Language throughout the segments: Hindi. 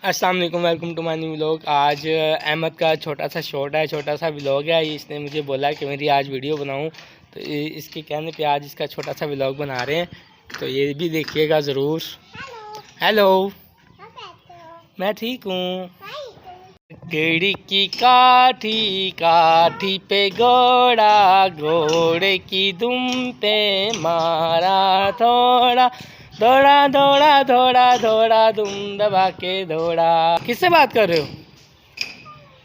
अस्सलाम वालेकुम, welcome to my new vlog. आज अहमद का छोटा सा शॉर्ट है, छोटा सा व्लॉग है। इसने मुझे बोला कि मेरी आज वीडियो बनाऊं, तो इसके कहने पे आज इसका छोटा सा व्लॉग बना रहे हैं, तो ये भी देखिएगा ज़रूर। हेलो, मैं ठीक हूँ। केड़ी की काठी काठी पे घोड़ा, घोड़े की दुम पे मारा थोड़ा, दौड़ा दौड़ा दौड़ा दौड़ा दुम दबा के दौड़ा। किससे बात कर रहे हो?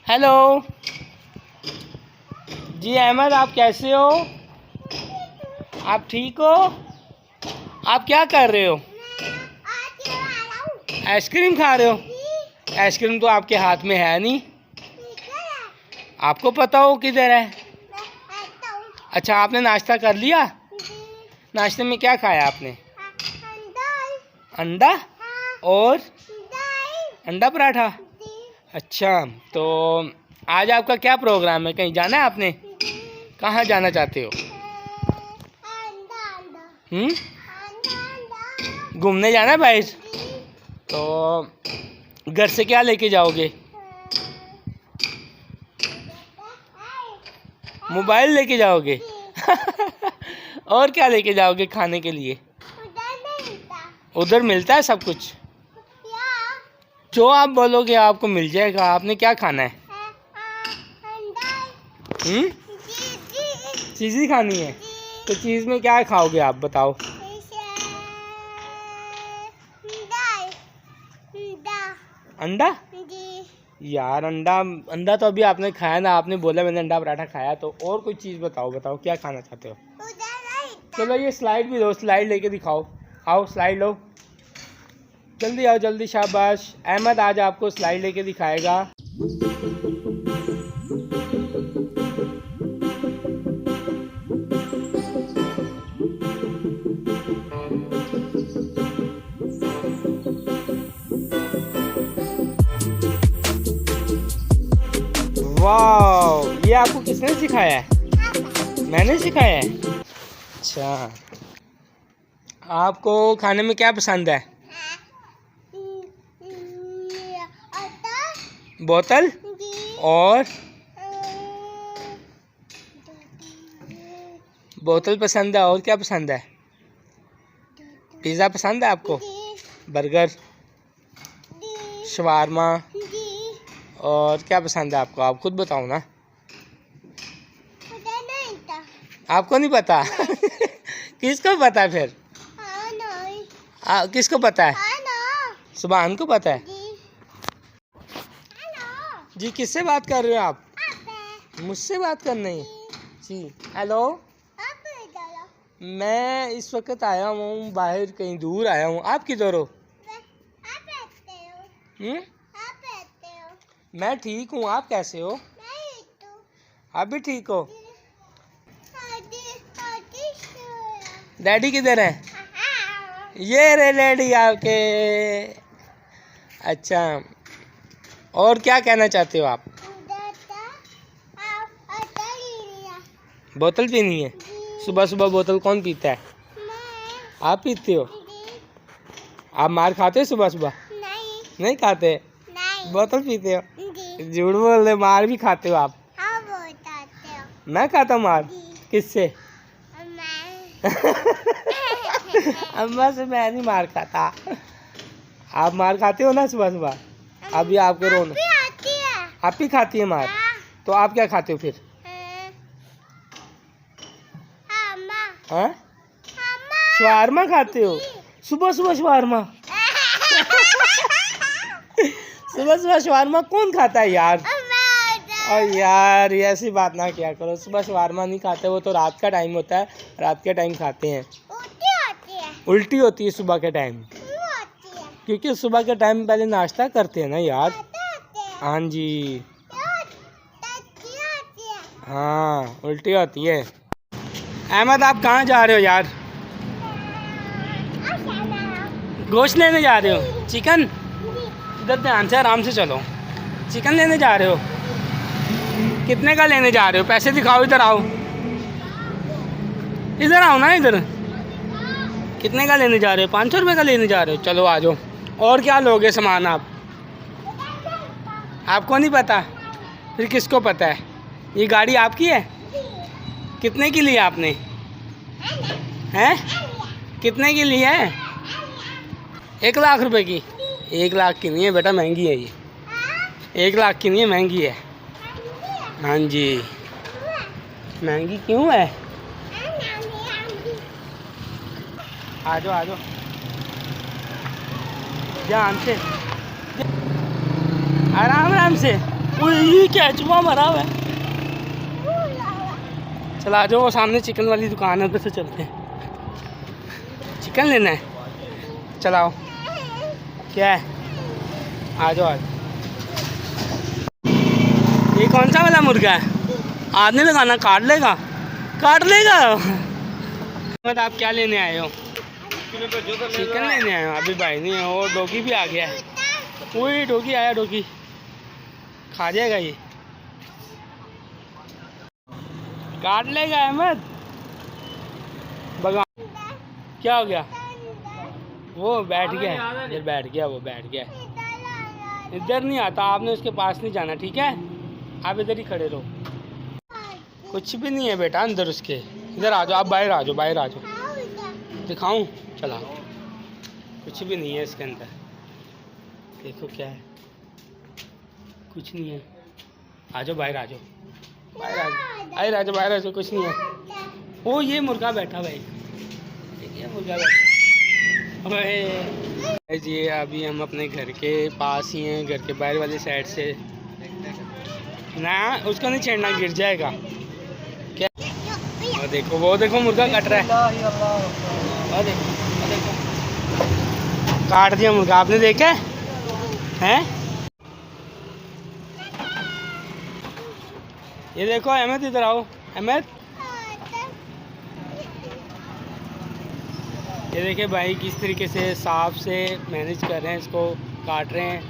हेलो जी अहमद, आप कैसे हो? आप ठीक हो? आप क्या कर रहे हो? आइसक्रीम खा रहे हो? आइसक्रीम तो आपके हाथ में है नहीं, आपको पता हो किधर है? अच्छा, आपने नाश्ता कर लिया? नाश्ते में क्या खाया आपने? अंडा और अंडा पराठा। अच्छा, तो आज आपका क्या प्रोग्राम है? कहीं जाना है आपने? कहाँ जाना चाहते हो? घूमने जाना है बाहर? तो घर से क्या लेके जाओगे? मोबाइल लेके जाओगे? और क्या लेके जाओगे खाने के लिए? उधर मिलता है सब कुछ, जो आप बोलोगे आपको मिल जाएगा। आपने क्या खाना है? चीज़ ही खानी है? तो चीज़ में क्या खाओगे आप बताओ? अंडा? यार अंडा तो अभी आपने खाया ना, आपने बोला मैंने अंडा पराठा खाया। तो और कोई चीज़ बताओ क्या खाना चाहते हो? चलो ये स्लाइड भी दो, स्लाइड लेके दिखाओ। आओ स्लाइड लो, जल्दी आओ जल्दी, शाबाश। अहमद आज आपको स्लाइड लेके दिखाएगा। वाह, ये आपको किसने सिखाया है? मैंने सिखाया है। अच्छा, आपको खाने में क्या पसंद है? बोतल और बोतल पसंद है, और क्या पसंद है? पिज़्ज़ा पसंद है आपको? बर्गर, शवारमा, और क्या पसंद है आपको? आप खुद बताओ ना। आपको नहीं पता? किसको पता है फिर? किसको पता है? सुभान को पता है जी। किससे बात कर रहे हो आप? मुझसे बात करनी है जी। हेलो, मैं इस वक्त आया हूँ बाहर, कहीं दूर आया हूँ। आप किधर हो? मैं ठीक हूँ, आप कैसे हो? आप भी ठीक हो? डैडी किधर है? ये रे डैडी आपके। अच्छा, और क्या कहना चाहते हो आप? बोतल पीनी है? सुबह सुबह बोतल कौन पीता है? आप पीते हो? आप मार खाते हो सुबह सुबह? नहीं खाते? बोतल पीते हो? झूठ बोल रहे, मार भी खाते हो आप? मैं खाता हूँ मार। किससे? अम्मा से मैं नहीं मार खाता। आप मार खाते हो ना सुबह सुबह? अभी आपके रोना आप ही खाती है मार? तो आप क्या खाते हो फिर? हाँ, शवारमा खाते हो? सुबह सुबह शवारमा? सुबह सुबह शवारमा कौन खाता है यार? और यार ये ऐसी बात ना किया करो, सुबह शवारमा नहीं खाते, वो तो रात का टाइम होता है, रात के टाइम खाते हैं। उल्टी होती है सुबह के टाइम, क्योंकि सुबह के टाइम पहले नाश्ता करते हैं ना यार। हाँ जी, हाँ उल्टी होती है। अहमद आप कहाँ जा रहे हो यार? गोश्त लेने जा रहे हो? चिकन? इधर ध्यान से, आराम से चलो। चिकन लेने जा रहे हो? कितने का लेने जा रहे हो? पैसे दिखाओ, इधर आओ, इधर आओ ना, इधर। कितने का लेने जा रहे हो? 500 रुपये का लेने जा रहे हो? चलो आ जाओ। और क्या लोगे सामान आप? आपको नहीं पता? फिर किसको पता है? ये गाड़ी आपकी है? कितने की ली आपने? हैं? कितने की ली है? 1 लाख रुपए की? 1 लाख की नहीं है बेटा, महंगी है ये। 1 लाख की नहीं है, महंगी है। हाँ जी, महंगी क्यों है? आ जाओ आ जाओ, ध्यान से, आराम आराम से। ये क्या चुहा मरा हुआ है। चला जाओ, वो सामने चिकन वाली दुकान है, उधर से चलते हैं। चिकन लेना है? चलाओ। क्या है? आ जाओ आ जाओ। ये कौन सा वाला मुर्गा है? हाथ नहीं लगाना, काट लेगा, काट लेगा। आप क्या लेने आए हो? चिकन लेने आए हो? अभी भाई नहीं है, वो डॉगी भी आ गया है। वही डॉगी आया, डॉगी खा जाएगा ये, काट लेगा अहमद। भगवान, क्या हो गया? वो बैठ गया है, इधर बैठ गया, वो बैठ गया। इधर नहीं आता, आपने उसके पास नहीं जाना, ठीक है? आप इधर ही खड़े रहो। कुछ भी नहीं है बेटा अंदर उसके। इधर आ जाओ, आप बाहर आ जाओ, बाहर आ जाओ। दिखाऊं? चला, कुछ भी नहीं है इसके अंदर। देखो क्या है, कुछ नहीं है। आ जाओ, बाहर आ जाओ, बाहर आ जाओ, बाहर आ जाओ, बाहर आ जाओ। कुछ नहीं है। वो ये मुर्गा बैठा भाई, ये मुर्गा बैठा। जी अभी हम अपने घर के पास ही हैं, घर के बाहर वाली साइड से। ना उसको नहीं छेड़ना, गिर जाएगा। क्या? और देखो, वो देखो मुर्गा कट रहा है। और देखो, काट दिया मुर्गा, आपने देखा है? ये देखो अहमद, इधर आओ अहमद। ये देखिए भाई किस तरीके से सांप से मैनेज कर रहे हैं, इसको काट रहे हैं।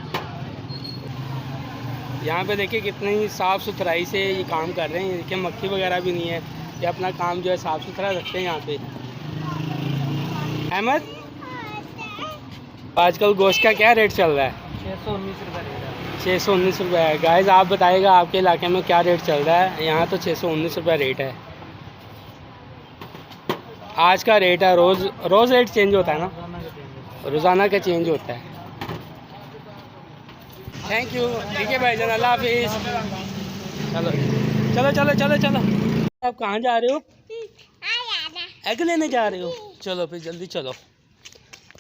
यहाँ पे देखिए कितनी साफ़ सुथराई से ये काम कर रहे हैं। देखिए मक्खी वगैरह भी नहीं है, ये अपना काम जो है साफ़ सुथरा रखते हैं यहाँ पे। अहमद, आजकल गोश्त का क्या रेट चल रहा है? 619 रुपये रेट है। 619 रुपये है। गाइस आप बताइएगा आपके इलाके में क्या रेट चल रहा है? यहाँ तो 619 रुपये रेट है आज का रेट है। रोज़ रेट चेंज होता है ना, रोज़ाना का चेंज होता है। थैंक यू, ठीक है भाई जान, अल्लाह हाफिज़। चलो चलो चलो चलो चलो। आप कहाँ जा रहे हो? एग लेने जा रहे हो? चलो फिर जल्दी चलो।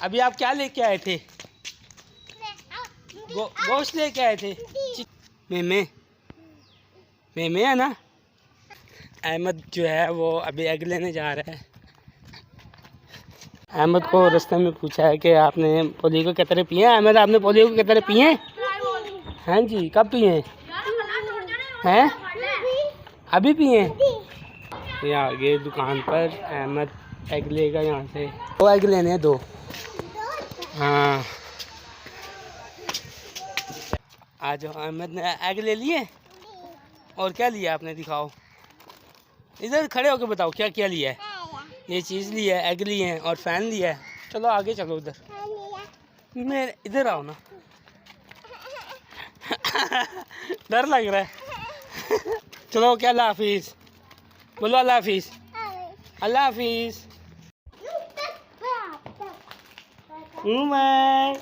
अभी आप क्या लेके आए थे? गोश्त लेके आए थे? मेमे है ना। अहमद जो है वो अभी एग लेने जा रहा है। अहमद को रास्ते में पूछा है कि आपने पोलियो को कितने पिए हैं? अहमद, आपने पोलियो को कितने पिए हैं? हाँ जी, कब पिए हैं? अभी पिए हैं? ये आगे दुकान पर अहमद एग लेगा, यहाँ से 2 एग लेने हैं, 2। हाँ आ जाओ। अहमद ने एग ले लिए। और क्या लिया आपने? दिखाओ, इधर खड़े होकर बताओ क्या क्या लिया है। ये चीज़ लिया है, एग लिए हैं और फ़ैन लिया है। चलो आगे चलो, उधर मेरे इधर आओ ना। डर लग रहा है। चलो क्या, अल्लाह हाफिज़ बोलो, अल्लाह हाफिज़, अल्लाह हाफिज़। उमर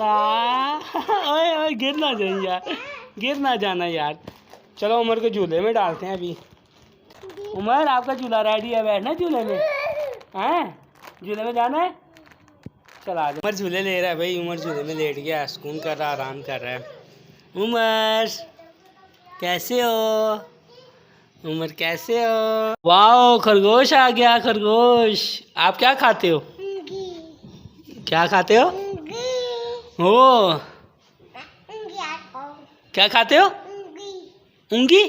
ओए ओए, गिर ना जाए यार, गिर ना जाना यार। चलो उमर को झूले में डालते हैं अभी। उमर, आपका झूला रेडी है, बैठना झूले में? हैं, झूले में जाना है? चला आ जाओ। उमर झूले ले रहा है भाई, उमर झूले में लेट गया, सुकून कर रहा, आराम कर रहा है। उमर कैसे हो? उमर कैसे हो? वाह, खरगोश आ गया, खरगोश। आप क्या खाते हो? क्या खाते हो? ओ, क्या खाते हो? उंगी?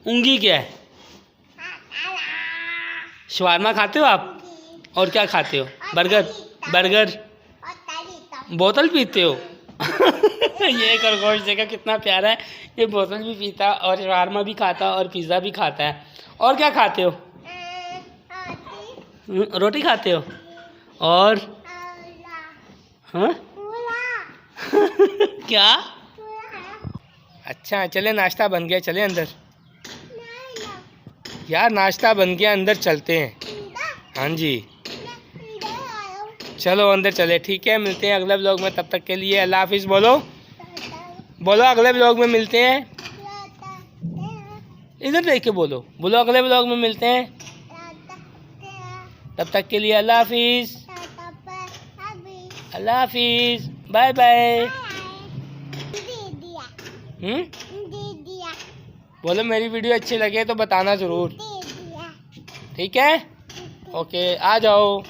उंगी क्या है? शवारमा खाते हो आप? और क्या खाते हो? बर्गर बोतल पीते हो? ये खरगोश देखा कितना प्यारा है, ये बोतल भी पीता और शवारमा भी खाता और पिज़्ज़ा भी खाता है। और क्या खाते हो? रोटी खाते हो? और हाँ? क्या अच्छा चले, नाश्ता बन गया, चले अंदर। यार नाश्ता बन गया, अंदर चलते हैं। हाँ जी चलो अंदर चले। ठीक है, मिलते हैं अगले व्लॉग में, तब तक के लिए अल्लाह हाफिज़। बोलो बोलो, अगले व्लॉग में मिलते हैं। इधर देख के बोलो, बोलो अगले व्लॉग में मिलते हैं, तब तक के लिए अल्लाह हाफिज़। अल्लाह हाफिज़, बाय बाय। बोलो मेरी वीडियो अच्छी लगे तो बताना ज़रूर। ठीक है, ओके, आ जाओ।